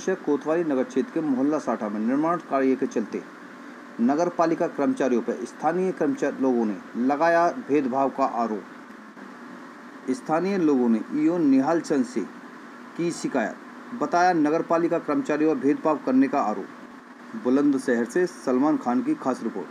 शहर कोतवाली नगर क्षेत्र के मोहल्ला साठा में निर्माण कार्य के चलते नगर पालिका कर्मचारियों पर स्थानीय कर्मचारी लोगों ने लगाया भेदभाव का आरोप। स्थानीय लोगों ने ईओ निहाल चंद से की शिकायत, बताया नगर पालिका कर्मचारियों पर भेदभाव करने का आरोप। बुलंदशहर से सलमान खान की खास रिपोर्ट।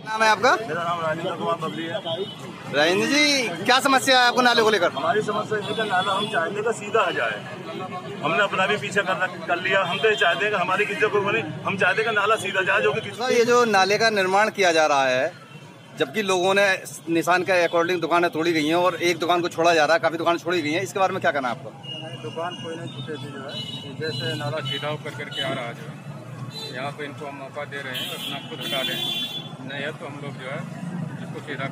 नाम है आपका? मेरा नाम राजेंद्र कुमार बबली है। राजेंद्र जी, क्या समस्या है आपको नाले को लेकर? हमारी समस्या ये है, नाला हम चाहते का सीधा आ जाए। हमने अपना भी पीछे कर लिया। हम तो ये चाहते हैं कि हमारी किसी को बोले, हम चाहते हैं कि नाला सीधा जाए, जो कि ये जो नाले का निर्माण किया जा रहा है, जबकि लोगों ने निशान के अकॉर्डिंग दुकानें तोड़ी गई हैं और एक दुकान को छोड़ा जा रहा है, काफी दुकान छोड़ी गई हैं, इसके बारे में क्या कहना है आपका? दुकान कोई नहीं छूटे थी, जो है जैसे नाला सीधा होकर करके आ रहा है, जो है यहाँ पे इनको हम मौका दे रहे हैं अपना खुद डालें, नहीं है तो हम लोग जो है इसको सीधा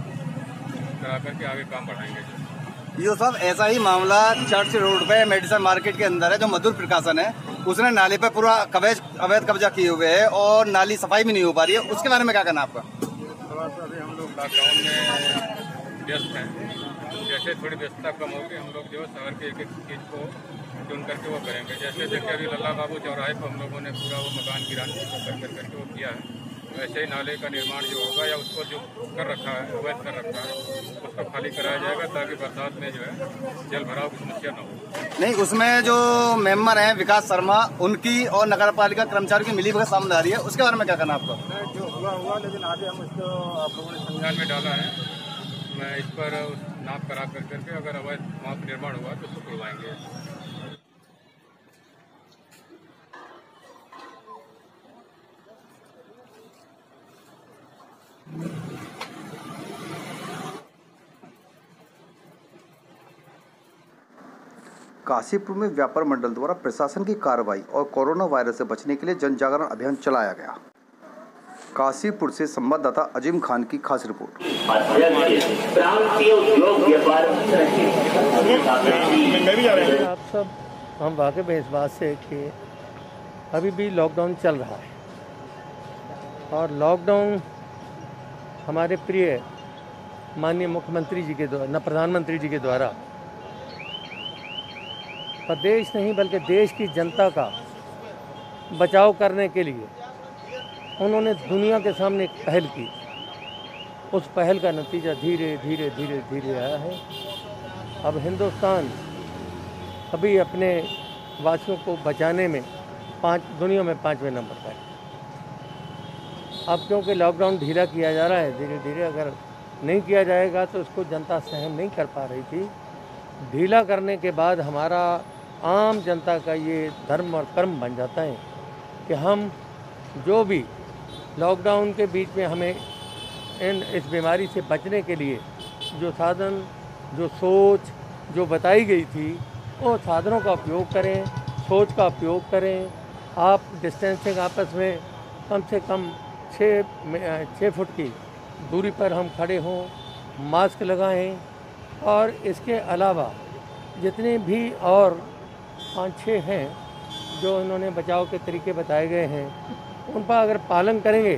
करा करके आगे काम बढ़ाएंगे। ये सब ऐसा ही मामला चर्च रोड पे मेडिसन मार्केट के अंदर है, जो मधुर प्रकाशन है, उसने नाले पे पूरा अवैध कब्जा किए हुए है और नाली सफाई भी नहीं हो पा रही है, उसके बारे में क्या कहना आपका? थोड़ा सा अभी हम लोग लॉकडाउन में व्यस्त हैं, जैसे थोड़ी व्यस्तता कम होगी हम लोग जो है शहर के एक एक चीज़ को चुन करके वो करेंगे। जैसे देखिए अभी लल्ला बाबू चौराहे पर हम लोगों ने पूरा वो मकान गिराने करके वो किया है, वैसे ही नाले का निर्माण जो होगा या उसको जो कर रखा है अवैध कर रखा है उसको खाली कराया जाएगा, ताकि बरसात में जो है जल भराव की समस्या न हो। नहीं, उसमें जो मेंबर हैं विकास शर्मा, उनकी और नगर पालिका कर्मचारियों की मिलीभगत सामने आ रही है, उसके बारे में क्या कहना आपका? जो हुआ लेकिन आगे हम इसको आप लोगों ने संज्ञान में डाला है। मैं इस पर नाप करा करके अगर अवैध वहाँ पर निर्माण हुआ तो उसको खुलवाएंगे। काशीपुर में व्यापार मंडल द्वारा प्रशासन की कार्रवाई और कोरोना वायरस से बचने के लिए जन जागरण अभियान चलाया गया। काशीपुर से संवाददाता अजीम खान की खास रिपोर्ट। आप सब हम वाकिफ हैं इस बात से कि अभी भी लॉकडाउन चल रहा है और लॉकडाउन हमारे प्रिय माननीय मुख्यमंत्री जी के द्वारा, प्रधानमंत्री जी के द्वारा प्रदेश नहीं बल्कि देश की जनता का बचाव करने के लिए उन्होंने दुनिया के सामने एक पहल की। उस पहल का नतीजा धीरे धीरे धीरे धीरे आया है। अब हिंदुस्तान अभी अपने वासियों को बचाने में दुनिया में 5वें नंबर पर है। अब क्योंकि लॉकडाउन ढीला किया जा रहा है धीरे धीरे, अगर नहीं किया जाएगा तो इसको जनता सहन नहीं कर पा रही थी। ढीला करने के बाद हमारा आम जनता का ये धर्म और कर्म बन जाता है कि हम जो भी लॉकडाउन के बीच में हमें इस बीमारी से बचने के लिए जो साधन, जो सोच जो बताई गई थी, वो साधनों का उपयोग करें, सोच का उपयोग करें। आप डिस्टेंसिंग आपस में कम से कम 6 फुट की दूरी पर हम खड़े हों, मास्क लगाएं और इसके अलावा जितने भी और 5-6 हैं जो इन्होंने बचाव के तरीके बताए गए हैं, उन पर अगर पालन करेंगे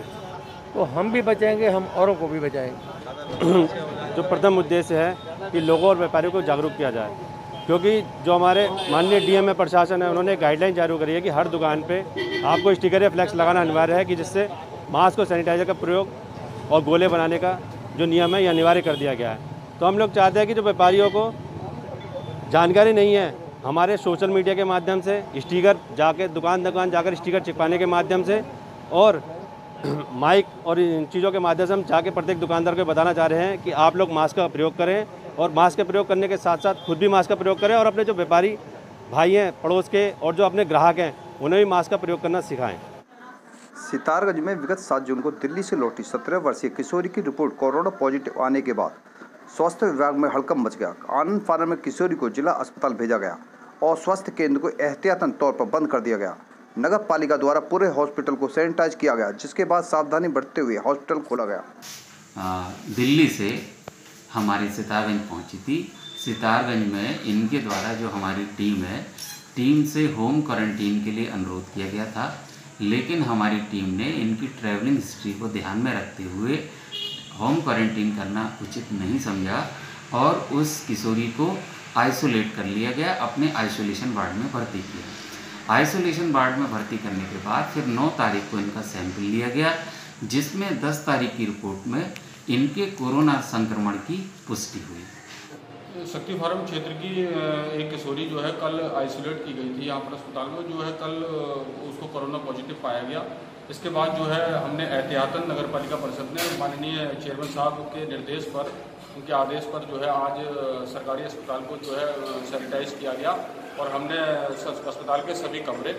तो हम भी बचेंगे, हम औरों को भी बचाएंगे। जो प्रथम उद्देश्य है कि लोगों और व्यापारियों को जागरूक किया जाए, क्योंकि जो हमारे माननीय डीएम प्रशासन है उन्होंने गाइडलाइन जारी करी है कि हर दुकान पे आपको स्टिकर या फ्लैक्स लगाना अनिवार्य है, कि जिससे मास्क और सैनिटाइजर का प्रयोग और गोले बनाने का जो नियम है ये अनिवार्य कर दिया गया है। तो हम लोग चाहते हैं कि जो व्यापारियों को जानकारी नहीं है, हमारे सोशल मीडिया के माध्यम से स्टिकर जाके दुकान जाकर स्टिकर चिपकाने के माध्यम से और माइक और इन चीज़ों के माध्यम से हम जाके प्रत्येक दुकानदार को बताना चाह रहे हैं कि आप लोग मास्क का प्रयोग करें और मास्क का प्रयोग करने के साथ साथ खुद भी मास्क का प्रयोग करें और अपने जो व्यापारी भाई हैं पड़ोस के और जो अपने ग्राहक हैं उन्हें भी मास्क का प्रयोग करना सिखाएं। सितारगंज में विगत 7 जून को दिल्ली से लौटी 17 वर्षीय किशोरी की रिपोर्ट कोरोना पॉजिटिव आने के बाद स्वास्थ्य विभाग में हड़कंप मच गया। आनंद फार्म में किशोरी को जिला अस्पताल भेजा गया और स्वास्थ्य केंद्र को एहतियातन तौर पर बंद कर दिया गया। नगर पालिका द्वारा पूरे हॉस्पिटल को सैनिटाइज किया गया, जिसके बाद सावधानी बरतते हुए हॉस्पिटल खोला गया। दिल्ली से हमारी सितारगंज पहुंची थी। सितारगंज में इनके द्वारा जो हमारी टीम है, टीम से होम क्वारंटीन के लिए अनुरोध किया गया था, लेकिन हमारी टीम ने इनकी ट्रैवलिंग हिस्ट्री को ध्यान में रखते हुए होम क्वारंटीन करना उचित नहीं समझा और उस किशोरी को आइसोलेट कर लिया गया, अपने आइसोलेशन वार्ड में भर्ती किया। आइसोलेशन वार्ड में भर्ती करने के बाद फिर 9 तारीख को इनका सैंपल लिया गया, जिसमें 10 तारीख की रिपोर्ट में इनके कोरोना संक्रमण की पुष्टि हुई। शक्ति फार्म क्षेत्र की एक किशोरी जो है कल आइसोलेट की गई थी यहाँ पर अस्पताल में, जो है कल उसको कोरोना पॉजिटिव पाया गया। इसके बाद जो है हमने एहतियातन नगर पालिका परिषद ने माननीय चेयरमैन साहब के निर्देश पर, उनके आदेश पर जो है आज सरकारी अस्पताल को जो है सैनिटाइज किया गया और हमने अस्पताल के सभी कमरे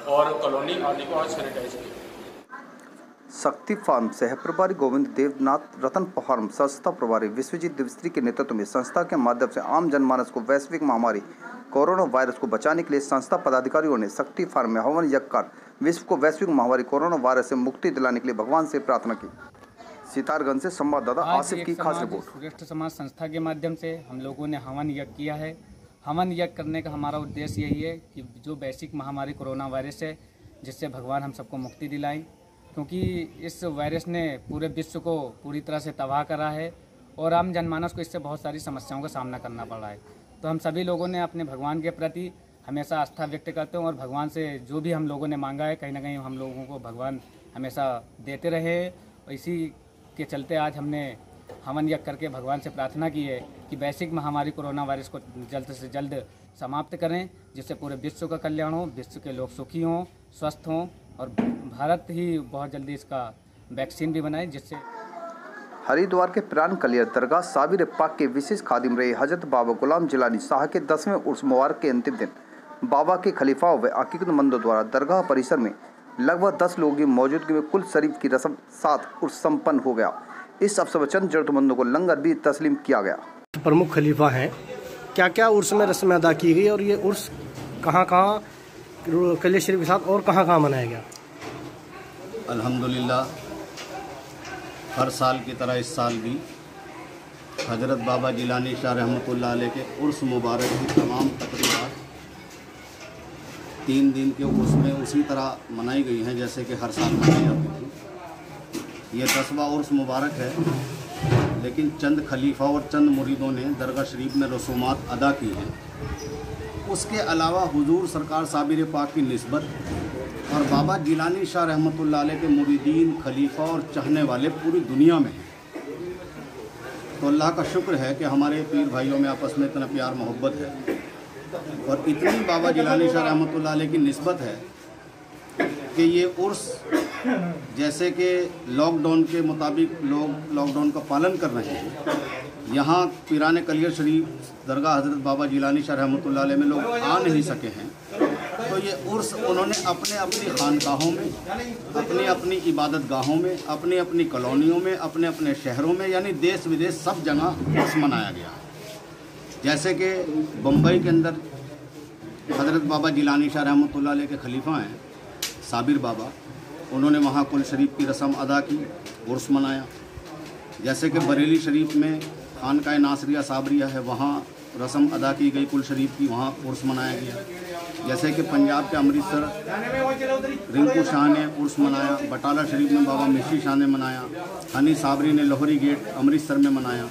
और कॉलोनी आदि को आज सैनिटाइज किया। शक्ति फार्म सह प्रभारी गोविंद देवनाथ, रतन फार्म संस्था प्रभारी विश्वजीत दिवस्त्री के नेतृत्व में संस्था के माध्यम से आम जनमानस को वैश्विक महामारी कोरोना वायरस को बचाने के लिए संस्था पदाधिकारियों ने शक्ति फार्म में हवन यज्ञ कर विश्व को वैश्विक महामारी कोरोना वायरस से मुक्ति दिलाने के लिए भगवान से प्रार्थना की। सितारगंज से संवाददाता आसिफ की खास रिपोर्ट। श्रेष्ठ समाज संस्था के माध्यम से हम लोगों ने हवन यज्ञ किया है। हवन यज्ञ करने का हमारा उद्देश्य यही है कि जो वैश्विक महामारी कोरोना वायरस है, जिससे भगवान हम सबको मुक्ति दिलाएं, क्योंकि इस वायरस ने पूरे विश्व को पूरी तरह से तबाह करा है और आम जनमानस को इससे बहुत सारी समस्याओं का सामना करना पड़ रहा है। तो हम सभी लोगों ने अपने भगवान के प्रति हमेशा आस्था व्यक्त करते हैं और भगवान से जो भी हम लोगों ने मांगा है, कहीं ना कहीं हम लोगों को भगवान हमेशा देते रहे। और इसी के चलते आज हमने हवन यज्ञ करके भगवान से प्रार्थना की है कि वैश्विक महामारी कोरोना वायरस को जल्द से जल्द समाप्त करें, जिससे पूरे विश्व का कल्याण हो, विश्व के लोग सुखी हों, स्वस्थ हों और भारत ही बहुत जल्दी इसका वैक्सीन भी बनाए, जिससे हरिद्वार के प्राण कलियर दरगाह साबिर पाक के विशेष खादिम रहे हजरत बाबा गुलाम जिलानी शाह के 10वें उर्स मुबारक के अंतिम दिन बाबा के खलीफाओं व अकीदतमंदों द्वारा दरगाह परिसर में लगभग 10 लोगों की मौजूदगी में कुल शरीफ की रस्म साथ उर्स संपन्न हो गया। इस अवसर पर चंद जरूरतमंदों को लंगर भी तस्लीम किया गया। प्रमुख खलीफा हैं, क्या क्या उर्स में रस्में अदा की गई और ये उर्स कहाँ कलियर शरीफ के साथ और कहाँ मनाया गया? अल्हम्दुलिल्लाह, हर साल की तरह इस साल भी हजरत बाबा जिलानी शाह रहमतुल्लाह अलैह के उर्स मुबारक की तमाम तकरीबात 3 दिन के उर्स में उसी तरह मनाई गई हैं जैसे कि हर साल मनाई जाती थी। ये 10वां उर्स मुबारक है, लेकिन चंद खलीफा और चंद मुरीदों ने दरगाह शरीफ में रसूमात अदा की हैं। उसके अलावा हुजूर सरकार साबिर पाक की निस्बत और बाबा जिलानी शाह रहमतुल्लाह अलैह के मुरीदीन, खलीफा और चाहने वाले पूरी दुनिया में हैं। तो अल्लाह का शुक्र है कि हमारे पीर भाइयों में आपस में इतना प्यार मोहब्बत है और इतनी बाबा जिलानी शाह रहमतुल्लाह अलैह की निस्बत है कि ये उर्स जैसे कि लॉकडाउन के मुताबिक लोग लॉकडाउन का पालन कर रहे हैं, यहाँ पीराने कलियर शरीफ दरगाह हजरत बाबा जिलानी शाह रहमतुल्लाह अलैह में लोग आ नहीं सके हैं, तो ये उर्स उन्होंने अपने अपनी खानकाहों में, अपनी अपनी इबादत गाहों में, अपनी अपनी कॉलोनियों में, अपने अपने शहरों में, यानी देश विदेश सब जगह उर्स मनाया गया। जैसे कि बम्बई के अंदर हजरत बाबा जिलानी शाह रहमतुल्लाह अलैह के खलीफा हैं साबिर बाबा, उन्होंने वहाँ कुल शरीफ की रस्म अदा की, उर्स मनाया। जैसे कि बरेली शरीफ में खानकाए नासरिया साबरिया है, वहाँ रस्म अदा की गई कुल शरीफ की, वहाँ उर्स मनाया गया। जैसे कि पंजाब के अमृतसर रिंकू शाह ने उर्स मनाया, बटाला शरीफ में बाबा मिशी शाह ने मनाया, हनी साबरी ने लाहौरी गेट अमृतसर में मनाया।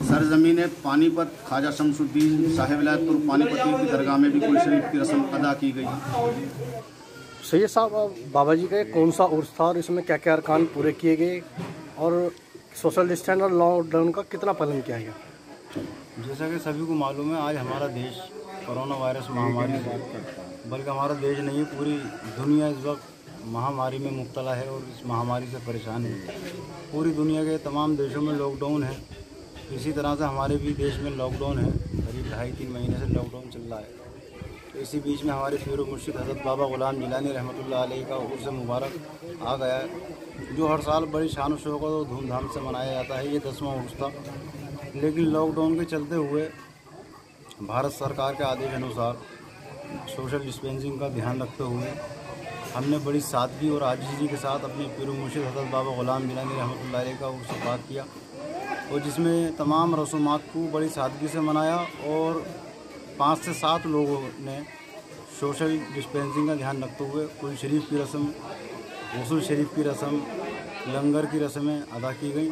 सरजमीन पानीपत ख्वाजा शमसुद्दीन साहिब विलायतपुर पानीपती की दरगाह में भी कुल शरीफ की रस्म अदा की गई। सैयद साहब, बाबा जी का कौन सा उर्स था और इसमें क्या क्या अरकान पूरे किए गए और सोशल डिस्टेंस और लॉकडाउन का कितना पालन किया गया? जैसा कि सभी को मालूम है, आज हमारा देश कोरोना वायरस महामारी से, बल्कि हमारा देश नहीं पूरी दुनिया इस वक्त महामारी में मुब्तला है और इस महामारी से परेशान है। पूरी दुनिया के तमाम देशों में लॉकडाउन है, इसी तरह से हमारे भी देश में लॉकडाउन है। करीब 2.5-3 महीने से लॉकडाउन चल रहा है। तो इसी बीच में हमारे पीर मुर्शिद हज़रत बाबा गुलाम जिलानी रहमतुल्लाह अलैह का उर्स मुबारक आ गया है, जो हर साल बड़ी शान शौकत और धूमधाम से मनाया जाता है। ये 10वां उर्स था। लेकिन लॉकडाउन के चलते हुए भारत सरकार के आदेश अनुसार सोशल डिस्टेंसिंग का ध्यान रखते हुए हमने बड़ी सादगी और आजिज़ी के साथ अपने पीर मुर्शिद हज़रत बाबा ग़ुलाम गिलानी रहमतुल्लाह अलैह का उर्स किया, और जिसमें तमाम रसूमात को बड़ी सादगी से मनाया। और 5 से 7 लोगों ने सोशल डिस्टेंसिंग का ध्यान रखते हुए कुल शरीफ की रस्म, गुस्ल शरीफ की रस्म, लंगर की रस्में अदा की गई।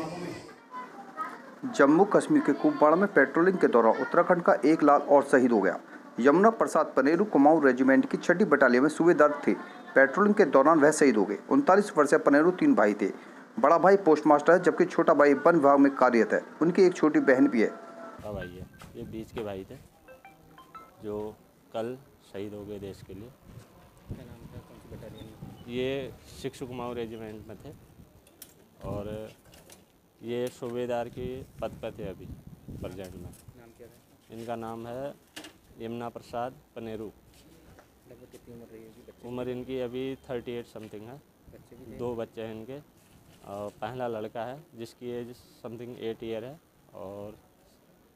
जम्मू कश्मीर के कुपवाड़ा में पेट्रोलिंग के दौरान उत्तराखंड का एक लाल और शहीद हो गया। यमुना प्रसाद पनेरू कुमाऊं रेजिमेंट की 6ठी बटालियन में सूबेदार थे। पेट्रोलिंग के दौरान वह शहीद हो गए। 39 वर्षीय पनेरू 3 भाई थे। बड़ा भाई पोस्टमास्टर है, जबकि छोटा भाई वन विभाग में कार्यरत है। उनकी एक छोटी बहन भी है। भाई है, ये बीच के भाई थे जो कल शहीद हो गए देश के लिए। क्या नाम था, कौन सी बटालियन? ये 6 कुमाऊं रेजिमेंट में थे और ये सूबेदार के पद पर थे अभी प्रेजेंट में। नाम क्या है? इनका नाम है यमुना प्रसाद पनेरू। लगभग कितनी उम्र रही होगी? उम्र इनकी अभी 38 समथिंग है। 2 बच्चे हैं इनके। और पहला लड़का है जिसकी एज समथिंग 8 ईयर है और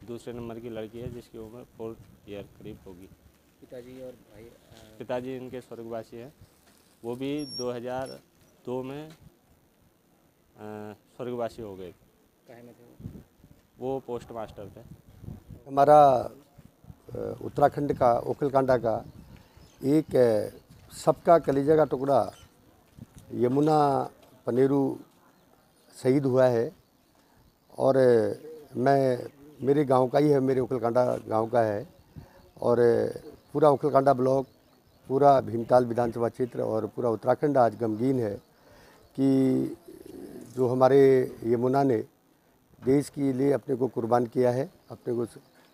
दूसरे नंबर की लड़की है जिसकी उम्र 4 ईयर करीब होगी। पिताजी और भाई? पिताजी इनके स्वर्गवासी हैं। वो भी 2002 में स्वर्गवासी हो गए। काहे में थे वो पोस्ट मास्टर थे। हमारा उत्तराखंड का ओखलकांडा का एक सबका कलेजा का टुकड़ा यमुना पनेरू शहीद हुआ है। और मेरे गांव का ही है, मेरे ओखलकांडा गांव का है। और पूरा ओखलकांडा ब्लॉक, पूरा भीमताल विधानसभा क्षेत्र और पूरा उत्तराखंड आज गमगीन है कि जो हमारे यमुना ने देश के लिए अपने को कुर्बान किया है, अपने को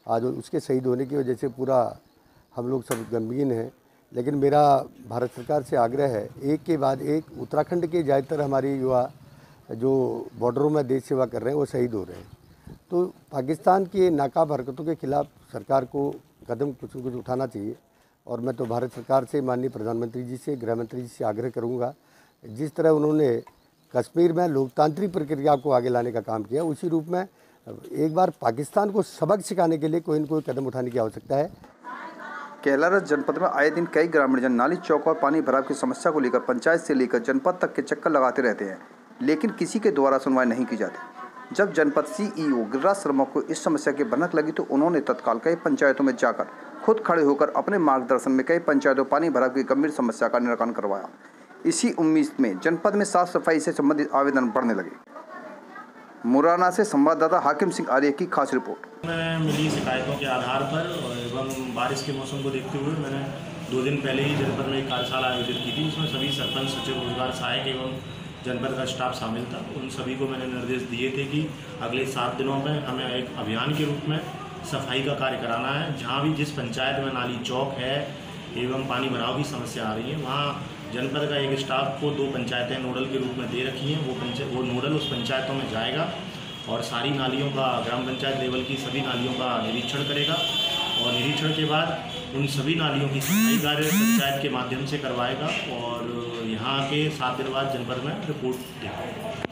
आज उसके शहीद होने की वजह से पूरा हम लोग सब गमगीन हैं। लेकिन मेरा भारत सरकार से आग्रह है, एक के बाद एक उत्तराखंड के ज़्यादातर हमारे युवा जो बॉर्डरों में देश सेवा कर रहे हैं वो शहीद हो रहे हैं। तो पाकिस्तान की नाकाब हरकतों के खिलाफ सरकार को कदम कुछ न कुछ उठाना चाहिए। और मैं तो भारत सरकार से, माननीय प्रधानमंत्री जी से, गृह मंत्री जी से आग्रह करूँगा, जिस तरह उन्होंने कश्मीर में लोकतांत्रिक प्रक्रिया को आगे लाने का काम किया, उसी रूप में एक बार पाकिस्तान को सबक सिखाने के लिए कोई न कोई कदम उठाने की आवश्यकता है। कैलारस जनपद में आए दिन कई ग्रामीण जन नाली चौक और पानी भराव की समस्या को लेकर पंचायत से लेकर जनपद तक के चक्कर लगाते रहते हैं, लेकिन किसी के द्वारा सुनवाई नहीं की जाती। जब जनपद सीईओ गिरिराज शर्मा को इस समस्या की भनक लगी तो उन्होंने तत्काल कई पंचायतों में जाकर खुद खड़े होकर अपने मार्गदर्शन में कई पंचायतों पानी भराव की गंभीर समस्या का निराकरण करवाया। इसी उम्मीद में जनपद में साफ सफाई से संबंधित आवेदन बढ़ने लगे। मुरैना से संवाददाता हाकिम सिंह आर्य की खास रिपोर्ट। मैं मिली शिकायतों के आधार पर एवं बारिश के मौसम को देखते हुए मैंने 2 दिन पहले ही जनपद में एक कार्यशाला आयोजित की थी। उसमें सभी सरपंच, सचिव, रोजगार सहायक एवं जनपद का स्टाफ शामिल था। उन सभी को मैंने निर्देश दिए थे कि अगले 7 दिनों में हमें एक अभियान के रूप में सफाई का कार्य कराना है। जहाँ भी जिस पंचायत में नाली चौक है एवं पानी भराव की समस्या आ रही है, वहाँ जनपद का एक स्टाफ को 2 पंचायतें नोडल के रूप में दे रखी हैं। वो नोडल उस पंचायतों में जाएगा और सारी नालियों का, ग्राम पंचायत लेवल की सभी नालियों का निरीक्षण करेगा और निरीक्षण के बाद उन सभी नालियों की सफाई कार्य पंचायत के माध्यम से करवाएगा और यहाँ के 7 दिन बाद जनपद में रिपोर्ट देगा।